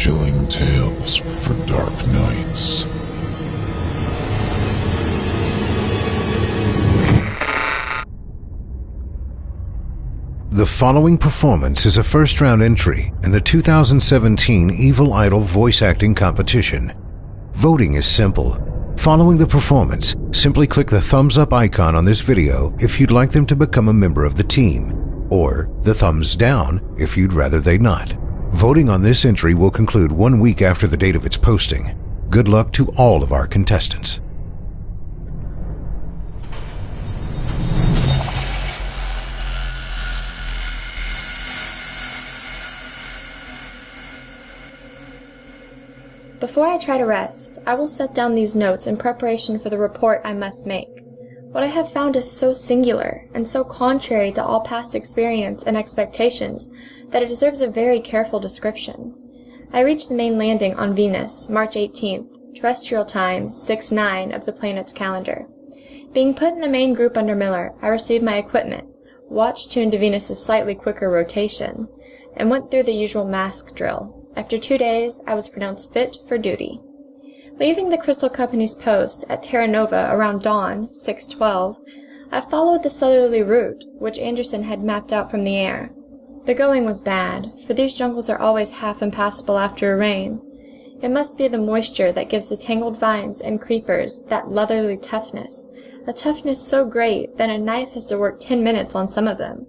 Chilling tales for dark nights. The following performance is a first-round entry in the 2017 Evil Idol voice acting competition. Voting is simple. Following the performance, simply click the thumbs up icon on this video if you'd like them to become a member of the team, or the thumbs down if you'd rather they not. Voting on this entry will conclude 1 week after the date of its posting. Good luck to all of our contestants. Before I try to rest, I will set down these notes in preparation for the report I must make. What I have found is so singular, and so contrary to all past experience and expectations, that it deserves a very careful description. I reached the main landing on Venus, March 18th, terrestrial time 6/9 of the planet's calendar. Being put in the main group under Miller, I received my equipment, watch tuned to Venus's slightly quicker rotation, and went through the usual mask drill. After 2 days, I was pronounced fit for duty. Leaving the Crystal Company's post at Terra Nova around dawn, 6:12, I followed the southerly route, which Anderson had mapped out from the air. The going was bad, for these jungles are always half impassable after a rain. It must be the moisture that gives the tangled vines and creepers that leathery toughness, a toughness so great that a knife has to work 10 minutes on some of them.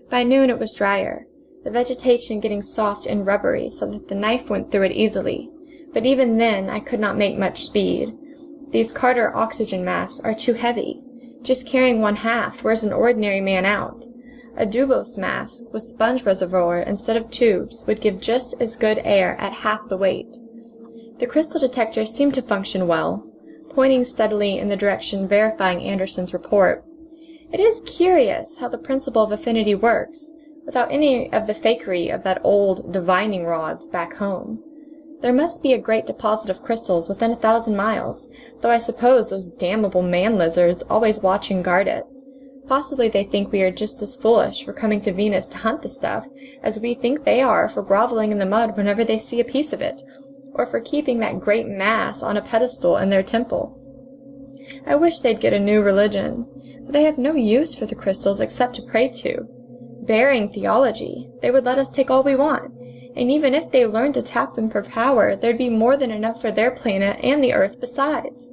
By noon it was drier, the vegetation getting soft and rubbery so that the knife went through it easily, but even then I could not make much speed. These Carter oxygen masks are too heavy. Just carrying 1/2 wears an ordinary man out. A Dubos mask with sponge reservoir instead of tubes would give just as good air at half the weight. The crystal detector seemed to function well, pointing steadily in the direction verifying Anderson's report. It is curious how the principle of affinity works, without any of the fakery of that old divining rods back home. There must be a great deposit of crystals within 1,000 miles, though I suppose those damnable man-lizards always watch and guard it. Possibly they think we are just as foolish for coming to Venus to hunt the stuff as we think they are for groveling in the mud whenever they see a piece of it, or for keeping that great mass on a pedestal in their temple. I wish they'd get a new religion, but they have no use for the crystals except to pray to. Bearing theology, they would let us take all we want, and even if they learned to tap them for power, there'd be more than enough for their planet and the Earth besides.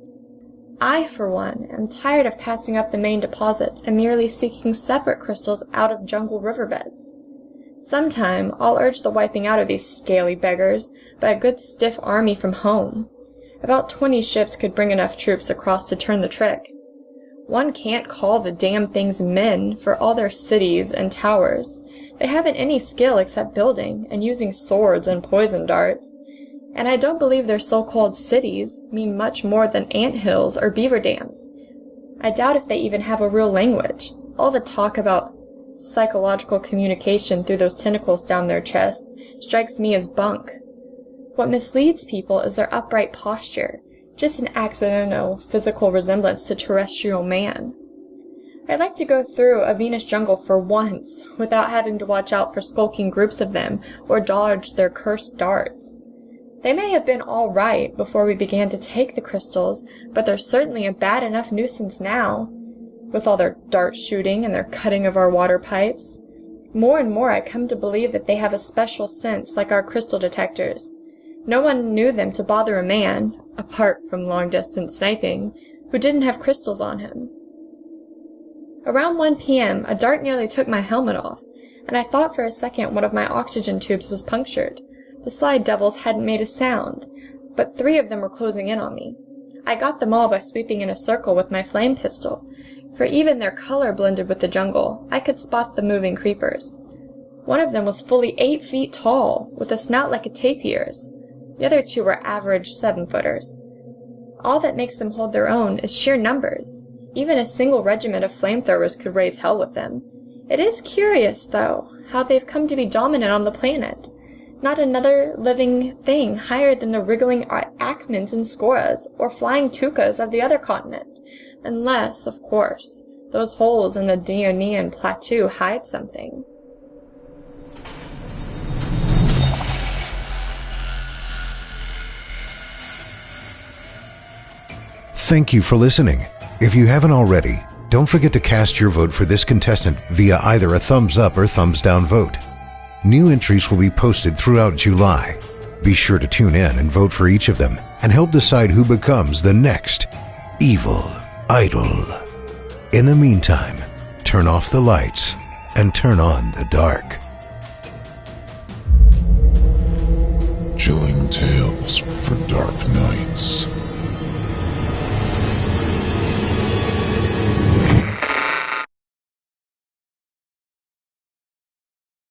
I, for one, am tired of passing up the main deposits and merely seeking separate crystals out of jungle riverbeds. Sometime I'll urge the wiping out of these scaly beggars by a good stiff army from home. About 20 ships could bring enough troops across to turn the trick. One can't call the damn things men for all their cities and towers. They haven't any skill except building and using swords and poison darts. And I don't believe their so-called cities mean much more than ant hills or beaver dams. I doubt if they even have a real language. All the talk about psychological communication through those tentacles down their chests strikes me as bunk. What misleads people is their upright posture, just an accidental physical resemblance to terrestrial man. I'd like to go through a Venus jungle for once without having to watch out for skulking groups of them or dodge their cursed darts. They may have been all right before we began to take the crystals, but they're certainly a bad enough nuisance now, with all their dart shooting and their cutting of our water pipes. More and more I come to believe that they have a special sense like our crystal detectors. No one knew them to bother a man, apart from long-distance sniping, who didn't have crystals on him. Around 1 p.m., a dart nearly took my helmet off, and I thought for a second one of my oxygen tubes was punctured. The slide devils hadn't made a sound, but 3 of them were closing in on me. I got them all by sweeping in a circle with my flame pistol, for even their color blended with the jungle. I could spot the moving creepers. One of them was fully 8 feet tall, with a snout like a tapir's. The other 2 were average 7-footers. All that makes them hold their own is sheer numbers. Even a single regiment of flamethrowers could raise hell with them. It is curious, though, how they've come to be dominant on the planet. Not another living thing higher than the wriggling Acmans and Skoras, or flying Tukas of the other continent. Unless, of course, those holes in the Dionian plateau hide something. Thank you for listening. If you haven't already, don't forget to cast your vote for this contestant via either a thumbs up or thumbs down vote. New entries will be posted throughout July. Be sure to tune in and vote for each of them and help decide who becomes the next evil idol. In the meantime, turn off the lights and turn on the dark. Chilling tales for dark nights.